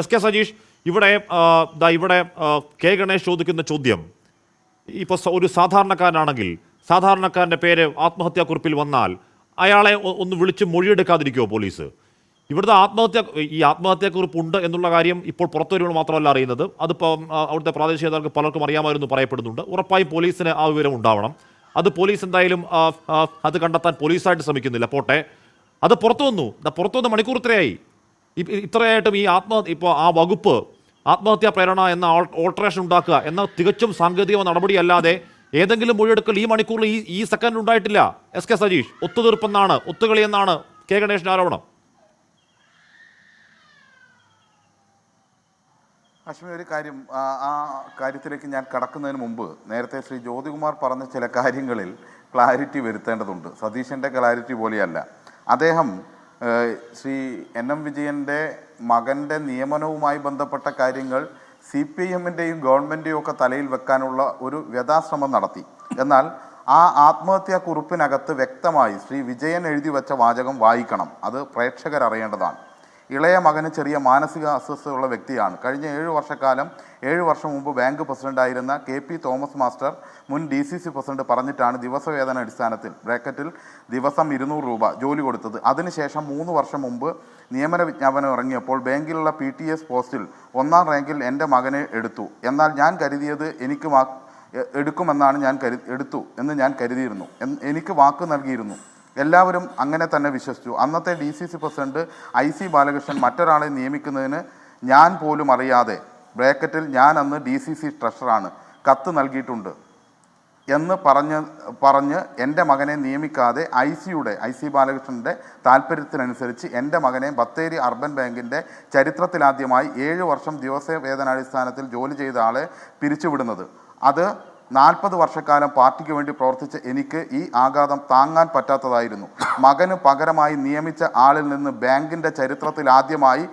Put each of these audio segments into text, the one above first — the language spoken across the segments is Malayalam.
എസ് കെ സജീഷ്, ഇവിടെ ഇവിടെ കെ ഗണേഷ് ചോദിക്കുന്ന ചോദ്യം, ഇപ്പോൾ ഒരു സാധാരണക്കാരനാണെങ്കിൽ സാധാരണക്കാരൻ്റെ പേര് ആത്മഹത്യാക്കുറിപ്പിൽ വന്നാൽ അയാളെ ഒന്ന് വിളിച്ച് മൊഴിയെടുക്കാതിരിക്കുമോ പോലീസ്? ഇവിടുത്തെ ആത്മഹത്യാക്കുറിപ്പ് ഉണ്ട് എന്നുള്ള കാര്യം ഇപ്പോൾ പുറത്തു വരുമ്പോൾ മാത്രമല്ല അറിയുന്നത്, അതിപ്പോൾ അവിടുത്തെ പ്രാദേശിക നേതാക്കൾക്ക് പലർക്കും അറിയാമായിരുന്നു പറയപ്പെടുന്നുണ്ട്. ഉറപ്പായും പോലീസിന് ആ വിവരം ഉണ്ടാവണം. അത് പോലീസ് എന്തായാലും അത് കണ്ടെത്താൻ പോലീസായിട്ട് ശ്രമിക്കുന്നില്ല. പോട്ടെ, അത് പുറത്തു വന്ന് മണിക്കൂർ ഇത്രയായി. ഇത്രയായിട്ടും ഇപ്പോൾ ആ വകുപ്പ് ആത്മഹത്യാ പ്രേരണ എന്ന ഓൾട്ടറേഷൻ ഉണ്ടാക്കുക എന്ന തികച്ചും സാങ്കേതിക നടപടിയല്ലാതെ ഏതെങ്കിലും മൊഴിയെടുക്കൽ ഈ മണിക്കൂറിൽ ഈ സെക്കൻഡിൽ ഉണ്ടായിട്ടില്ല. എസ് കെ സജീഷ്, ഒത്തുതീർപ്പെന്നാണ്, ഒത്തുകളി എന്നാണ് കെ ഗണേഷിന്റെ ആരോപണം. അശ്വിനി, ഒരു കാര്യം, ആ കാര്യത്തിലേക്ക് ഞാൻ കടക്കുന്നതിന് മുമ്പ് നേരത്തെ ശ്രീ ജ്യോതികുമാർ പറഞ്ഞ ചില കാര്യങ്ങളിൽ ക്ലാരിറ്റി വരുത്തേണ്ടതുണ്ട്. സതീശൻ്റെ ക്ലാരിറ്റി പോലെയല്ല. അദ്ദേഹം ശ്രീ എൻ വിജയൻ്റെ മകൻ്റെ നിയമനവുമായി ബന്ധപ്പെട്ട കാര്യങ്ങൾ CPIMൻ്റെയും ഗവൺമെൻറ്റെയും ഒക്കെ തലയിൽ വെക്കാനുള്ള ഒരു വ്യഥാശ്രമം നടത്തി. എന്നാൽ ആ ആത്മഹത്യാ കുറിപ്പിനകത്ത് വ്യക്തമായി ശ്രീ വിജയൻ എഴുതി വെച്ച വാചകം വായിക്കണം. അത് പ്രേക്ഷകർ അറിയേണ്ടതാണ്. ഇളയ മകന് ചെറിയ മാനസിക അസ്വസ്ഥതയുള്ള വ്യക്തിയാണ്. കഴിഞ്ഞ 7 വർഷം മുമ്പ് ബാങ്ക് പ്രസിഡന്റായിരുന്ന KP തോമസ് മാസ്റ്റർ, മുൻ DCC പ്രസിഡന്റ് പറഞ്ഞിട്ടാണ് ദിവസവേതന അടിസ്ഥാനത്തിൽ ബ്രാക്കറ്റിൽ ദിവസം 200 രൂപ ജോലി കൊടുത്തത്. അതിനുശേഷം 3 വർഷം മുമ്പ് നിയമന വിജ്ഞാപനം ഇറങ്ങിയപ്പോൾ ബാങ്കിലുള്ള PTS പോസ്റ്റിൽ 1ാം റാങ്കിൽ എൻ്റെ മകനെ എടുത്തു. എന്നാൽ ഞാൻ കരുതിയത് എനിക്ക് എടുക്കുമെന്നാണ് എടുത്തു എന്ന് ഞാൻ കരുതിയിരുന്നു. എനിക്ക് വാക്ക് നൽകിയിരുന്നു. എല്ലാവരും അങ്ങനെ തന്നെ വിശ്വസിച്ചു. അന്നത്തെ DCC പ്രസിഡന്റ് IC ബാലകൃഷ്ണൻ മറ്റൊരാളെ നിയമിക്കുന്നതിന് ഞാൻ പോലും അറിയാതെ ബ്രാക്കറ്റിൽ ഞാൻ അന്ന് DCC ട്രഷറാണ്, കത്ത് നൽകിയിട്ടുണ്ട് എന്ന് പറഞ്ഞ് എൻ്റെ മകനെ നിയമിക്കാതെ IC ബാലകൃഷ്ണൻ്റെ താല്പര്യത്തിനനുസരിച്ച് എൻ്റെ മകനെ ബത്തേരി അർബൻ ബാങ്കിൻ്റെ ചരിത്രത്തിലാദ്യമായി 7 വർഷം ദിവസവേതനാടിസ്ഥാനത്തിൽ ജോലി ചെയ്ത ആളെ പിരിച്ചുവിടുന്നത്. അത് 40 വർഷക്കാലം പാർട്ടിക്ക് വേണ്ടി പ്രവർത്തിച്ച എനിക്ക് ഈ ആഘാതം താങ്ങാൻ പറ്റാത്തതായിരുന്നു. മകന് പകരമായി നിയമിച്ച ആളിൽ നിന്ന് ബാങ്കിൻ്റെ ചരിത്രത്തിൽ ആദ്യമായി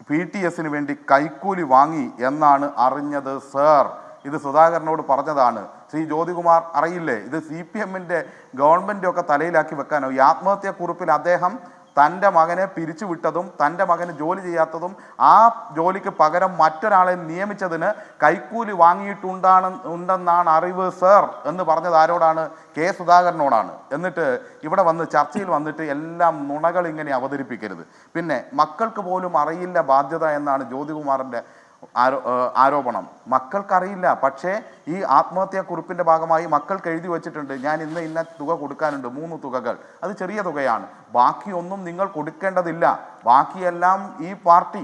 PTSന് വേണ്ടി കൈക്കൂലി വാങ്ങി എന്നാണ് അറിഞ്ഞത് സർ. ഇത് സുധാകരനോട് പറഞ്ഞതാണ്. ശ്രീ ജ്യോതികുമാർ അറിയില്ലേ? ഇത് CPMൻ്റെ ഗവൺമെൻറ്റൊക്കെ തലയിലാക്കി വെക്കാനോ? ഈ ആത്മഹത്യാക്കുറിപ്പിൽ അദ്ദേഹം തൻ്റെ മകനെ പിരിച്ചുവിട്ടതും തൻ്റെ മകന് ജോലി ചെയ്യാത്തതും ആ ജോലിക്ക് പകരം മറ്റൊരാളെ നിയമിച്ചതിന് കൈക്കൂലി ഉണ്ടെന്നാണ് അറിവ് സർ എന്ന് പറഞ്ഞത് ആരോടാണ്? കെ സുധാകരനോടാണ്. എന്നിട്ട് ഇവിടെ വന്ന് ചർച്ചയിൽ വന്നിട്ട് എല്ലാം നുണകൾ ഇങ്ങനെ അവതരിപ്പിക്കരുത്. പിന്നെ മക്കൾക്ക് പോലും അറിയില്ല ബാധ്യത എന്നാണ് ജ്യോതികുമാറിൻ്റെ ആരോപണം. മക്കൾക്കറിയില്ല. പക്ഷേ ഈ ആത്മഹത്യാക്കുറിപ്പിൻ്റെ ഭാഗമായി മക്കൾക്ക് എഴുതി വച്ചിട്ടുണ്ട്, ഞാൻ ഇന്ന തുക കൊടുക്കാനുണ്ട്, 3 തുകകൾ. അത് ചെറിയ തുകയാണ്. ബാക്കിയൊന്നും നിങ്ങൾ കൊടുക്കേണ്ടതില്ല. ബാക്കിയെല്ലാം ഈ പാർട്ടി,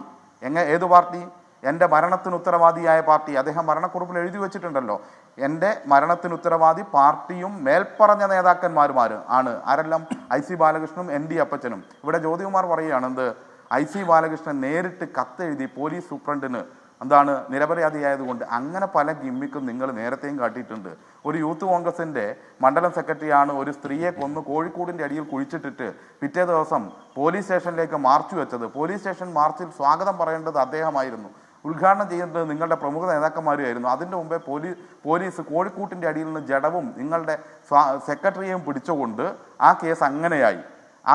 ഏത് പാർട്ടി? എൻ്റെ മരണത്തിന് ഉത്തരവാദിയായ പാർട്ടി. അദ്ദേഹം മരണക്കുറിപ്പിൽ എഴുതി വച്ചിട്ടുണ്ടല്ലോ, എൻ്റെ മരണത്തിന് ഉത്തരവാദി പാർട്ടിയും മേൽപ്പറഞ്ഞ നേതാക്കന്മാരും ആണ്. ആരെല്ലാം? IC ബാലകൃഷ്ണനും ND അപ്പച്ചനും. ഇവിടെ ജ്യോതികുമാർ പറയുകയാണ് എന്ത്? IC ബാലകൃഷ്ണൻ നേരിട്ട് കത്തെഴുതി പോലീസ് സൂപ്രണ്ടിന് എന്താണ് നിരപരാധിയായതുകൊണ്ട്. അങ്ങനെ പല ഗിമ്മിക്കും നിങ്ങൾ നേരത്തെയും കാട്ടിയിട്ടുണ്ട്. ഒരു യൂത്ത് കോൺഗ്രസിൻ്റെ മണ്ഡലം സെക്രട്ടറിയാണ് ഒരു സ്ത്രീയെ കൊന്ന് കോഴിക്കോടിൻ്റെ അടിയിൽ കുഴിച്ചിട്ടിട്ട് പിറ്റേ ദിവസം പോലീസ് സ്റ്റേഷനിലേക്ക് മാർച്ച് വെച്ചത്. പോലീസ് സ്റ്റേഷൻ മാർച്ചിൽ സ്വാഗതം പറയേണ്ടത് അദ്ദേഹമായിരുന്നു. ഉദ്ഘാടനം ചെയ്യേണ്ടത് നിങ്ങളുടെ പ്രമുഖ നേതാക്കന്മാരുമായിരുന്നു. അതിൻ്റെ മുമ്പേ പോലീസ് കോഴിക്കോട്ടിൻ്റെ അടിയിൽ നിന്ന് ജഡവും നിങ്ങളുടെ സെക്രട്ടറിയെയും പിടിച്ചുകൊണ്ട് ആ കേസ് അങ്ങനെയായി.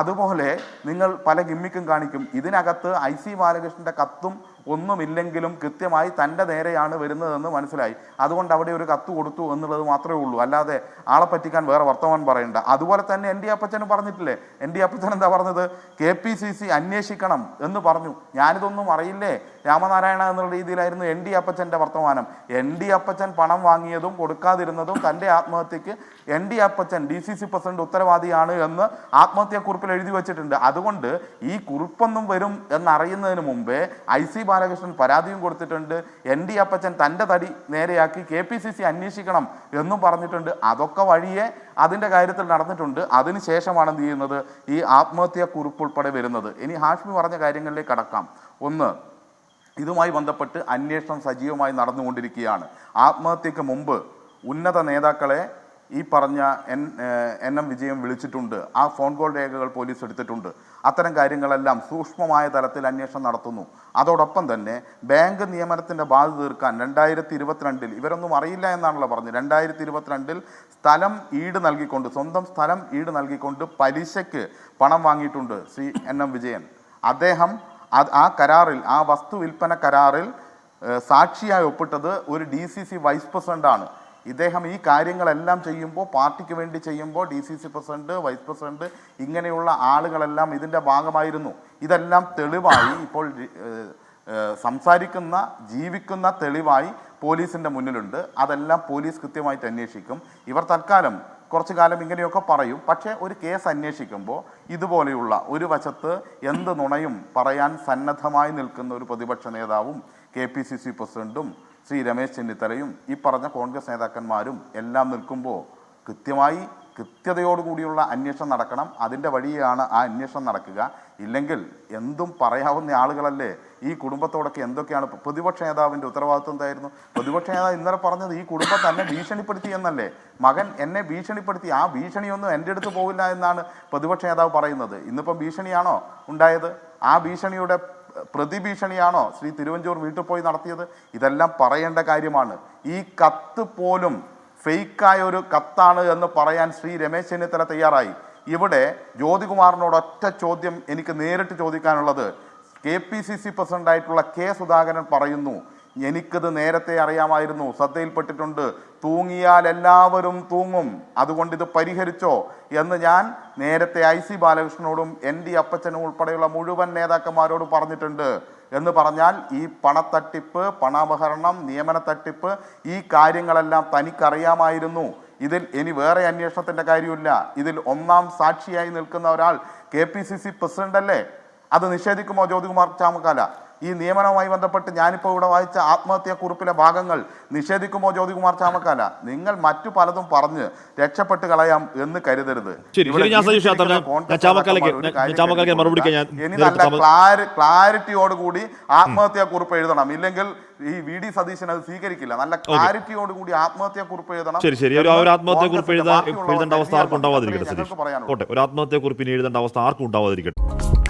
അതുപോലെ നിങ്ങൾ പല ഗിമ്മിക്കും കാണിക്കും. ഇതിനകത്ത് IC ബാലകൃഷ്ണൻ്റെ കത്തും ഒന്നുമില്ലെങ്കിലും കൃത്യമായി തൻ്റെ നേരെയാണ് വരുന്നതെന്ന് മനസ്സിലായി. അതുകൊണ്ട് അവിടെ ഒരു കത്ത് കൊടുത്തു എന്നുള്ളത് മാത്രമേ ഉള്ളൂ. അല്ലാതെ ആളെ പറ്റിക്കാൻ വേറെ വർത്തമാനം പറയണ്ട. അതുപോലെ തന്നെ ND അപ്പച്ചനും പറഞ്ഞിട്ടില്ലേ? ND അപ്പച്ചൻ എന്താ പറഞ്ഞത്? KPCC അന്വേഷിക്കണം എന്ന് പറഞ്ഞു. ഞാനിതൊന്നും അറിയില്ലേ രാമനാരായണ എന്നുള്ള രീതിയിലായിരുന്നു ND അപ്പച്ചൻ്റെ വർത്തമാനം. ND അപ്പച്ചൻ പണം വാങ്ങിയതും കൊടുക്കാതിരുന്നതും തൻ്റെ ആത്മഹത്യക്ക് ND അപ്പച്ചൻ DCC പ്രസിഡന്റ് ഉത്തരവാദിയാണ് എന്ന് ആത്മഹത്യാക്കുറിപ്പിൽ എഴുതി വച്ചിട്ടുണ്ട്. അതുകൊണ്ട് ഈ കുറിപ്പൊന്നും വരും എന്നറിയുന്നതിന് മുമ്പേ IC ബാലകൃഷ്ണൻ പരാതിയും കൊടുത്തിട്ടുണ്ട്. ND അപ്പച്ചൻ തൻ്റെ തടി നേരെയാക്കി KPCC അന്വേഷിക്കണം എന്നും പറഞ്ഞിട്ടുണ്ട്. അതൊക്കെ വഴിയെ അതിൻ്റെ കാര്യത്തിൽ നടന്നിട്ടുണ്ട്. അതിനുശേഷമാണ് എന്ത് ചെയ്യുന്നത്? ഈ ആത്മഹത്യാക്കുറിപ്പ് ഉൾപ്പെടെ വരുന്നത്. ഇനി ഹാഷ്മി പറഞ്ഞ കാര്യങ്ങളിലേക്ക് കടക്കാം. ഒന്ന്, ഇതുമായി ബന്ധപ്പെട്ട് അന്വേഷണം സജീവമായി നടന്നുകൊണ്ടിരിക്കുകയാണ്. ആത്മഹത്യക്ക് മുമ്പ് ഉന്നത നേതാക്കളെ ഈ പറഞ്ഞ എൻ വിജയൻ വിളിച്ചിട്ടുണ്ട്. ആ ഫോൺ കോൾ രേഖകൾ പോലീസ് എടുത്തിട്ടുണ്ട്. അത്തരം കാര്യങ്ങളെല്ലാം സൂക്ഷ്മമായ തലത്തിൽ അന്വേഷണം നടത്തുന്നു. അതോടൊപ്പം തന്നെ ബാങ്ക് നിയമനത്തിൻ്റെ ബാധ്യത തീർക്കാൻ 2022 ഇവരൊന്നും അറിയില്ല എന്നാണല്ലോ പറഞ്ഞത്. 2022 സ്ഥലം ഈട് നൽകിക്കൊണ്ട്, സ്വന്തം സ്ഥലം ഈട് നൽകിക്കൊണ്ട് പലിശയ്ക്ക് പണം വാങ്ങിയിട്ടുണ്ട് ശ്രീ എൻ വിജയൻ. അദ്ദേഹം ആ കരാറിൽ, ആ വസ്തു വിൽപ്പന കരാറിൽ സാക്ഷിയായി ഒപ്പിട്ടത് ഒരു DCC വൈസ് പ്രസിഡന്റാണ്. ഇദ്ദേഹം ഈ കാര്യങ്ങളെല്ലാം ചെയ്യുമ്പോൾ, പാർട്ടിക്ക് വേണ്ടി ചെയ്യുമ്പോൾ DCC പ്രസിഡന്റ്, വൈസ് പ്രസിഡന്റ് ഇങ്ങനെയുള്ള ആളുകളെല്ലാം ഇതിൻ്റെ ഭാഗമായിരുന്നു. ഇതെല്ലാം തെളിവായി ഇപ്പോൾ സംസാരിക്കുന്ന, ജീവിക്കുന്ന തെളിവായി പോലീസിൻ്റെ മുന്നിലുണ്ട്. അതെല്ലാം പോലീസ് കൃത്യമായിട്ട് അന്വേഷിക്കും. ഇവർ തൽക്കാലം കുറച്ചു കാലം ഇങ്ങനെയൊക്കെ പറയും. പക്ഷേ ഒരു കേസ് അന്വേഷിക്കുമ്പോൾ ഇതുപോലെയുള്ള ഒരു വശത്ത് എന്ത് നുണയും പറയാൻ സന്നദ്ധമായി നിൽക്കുന്ന ഒരു പ്രതിപക്ഷ നേതാവും KPCC പ്രസിഡന്റും ശ്രീ രമേശ് ചെന്നിത്തലയും ഈ പറഞ്ഞ കോൺഗ്രസ് നേതാക്കന്മാരും എല്ലാം നിൽക്കുമ്പോൾ കൃത്യതയോടുകൂടിയുള്ള അന്വേഷണം നടക്കണം. അതിൻ്റെ വഴിയാണ് ആ അന്വേഷണം നടക്കുക. ഇല്ലെങ്കിൽ എന്തും പറയാവുന്ന ആളുകളല്ലേ ഈ കുടുംബത്തോടൊക്കെ. എന്തൊക്കെയാണ് പ്രതിപക്ഷ നേതാവിൻ്റെ ഉത്തരവാദിത്വം എന്തായിരുന്നു? പ്രതിപക്ഷ നേതാവ് ഇന്നലെ പറഞ്ഞത് ഈ കുടുംബം തന്നെ ഭീഷണിപ്പെടുത്തി എന്നല്ലേ. മകൻ എന്നെ ഭീഷണിപ്പെടുത്തി, ആ ഭീഷണിയൊന്നും എൻ്റെ അടുത്ത് പോവില്ല എന്നാണ് പ്രതിപക്ഷ നേതാവ് പറയുന്നത്. ഇന്നിപ്പം ഭീഷണിയാണോ ഉണ്ടായത്? ആ ഭീഷണിയുടെ പ്രതിഭീഷണിയാണോ ശ്രീ തിരുവഞ്ചൂർ വീട്ടിൽ പോയി നടത്തിയത്? ഇതെല്ലാം പറയേണ്ട കാര്യമാണ്. ഈ കത്ത് പോലും ഫേക്കായ ഒരു കത്താണ് എന്ന് പറയാൻ ശ്രീ രമേശ് ചെന്നിത്തല തയ്യാറായി. ഇവിടെ ജ്യോതികുമാറിനോട് ഒറ്റ ചോദ്യം എനിക്ക് നേരിട്ട് ചോദിക്കാനുള്ളത്, KPCC പ്രസിഡന്റായിട്ടുള്ള K സുധാകരൻ പറയുന്നു, എനിക്കിത് നേരത്തെ അറിയാമായിരുന്നു, ശ്രദ്ധയിൽപ്പെട്ടിട്ടുണ്ട്, തൂങ്ങിയാൽ എല്ലാവരും തൂങ്ങും, അതുകൊണ്ട് ഇത് പരിഹരിച്ചോ എന്ന് ഞാൻ നേരത്തെ IC ബാലകൃഷ്ണനോടും ND അപ്പച്ചനും ഉൾപ്പെടെയുള്ള മുഴുവൻ നേതാക്കന്മാരോടും പറഞ്ഞിട്ടുണ്ട് എന്ന് പറഞ്ഞാൽ ഈ പണത്തട്ടിപ്പ്, പണാപഹരണം, നിയമന തട്ടിപ്പ്, ഈ കാര്യങ്ങളെല്ലാം തനിക്കറിയാമായിരുന്നു. ഇതിൽ ഇനി വേറെ അന്വേഷണത്തിൻ്റെ കാര്യമില്ല. ഇതിൽ ഒന്നാം സാക്ഷിയായി നിൽക്കുന്ന ഒരാൾ KPCC പ്രസിഡന്റ് അല്ലേ? അത് നിഷേധിക്കുമോ ജ്യോതികുമാർ ചാമക്കാല? ഈ നിയമനവുമായി ബന്ധപ്പെട്ട് ഞാനിപ്പോൾ ഇവിടെ വായിച്ച ആത്മഹത്യാക്കുറിപ്പിലെ ഭാഗങ്ങൾ നിഷേധിക്കുമോ ജ്യോതികുമാർ ചാമക്കാല? നിങ്ങൾ മറ്റു പലതും പറഞ്ഞ് രക്ഷപ്പെട്ട് കളയാം എന്ന് കരുതരുത്. ഇനി നല്ല ക്ലാരിറ്റിയോടുകൂടി ആത്മഹത്യാക്കുറിപ്പ് എഴുതണം. ഇല്ലെങ്കിൽ ഈ VD സതീശൻ അത് സ്വീകരിക്കില്ല. നല്ല ക്ലാരിറ്റിയോടുകൂടി ആത്മഹത്യാക്കുറിപ്പ് എഴുതണം. ഒരു ആത്മഹത്യാക്കുറിപ്പ് എഴുതേണ്ട അവസ്ഥ ആർക്കും ഉണ്ടാവാതിരിക്കട്ടെ. ഒരു ആത്മഹത്യാക്കുറിപ്പിന് എഴുതേണ്ട അവസ്ഥ ആർക്കും ഉണ്ടാവാതിരിക്കട്ടെ.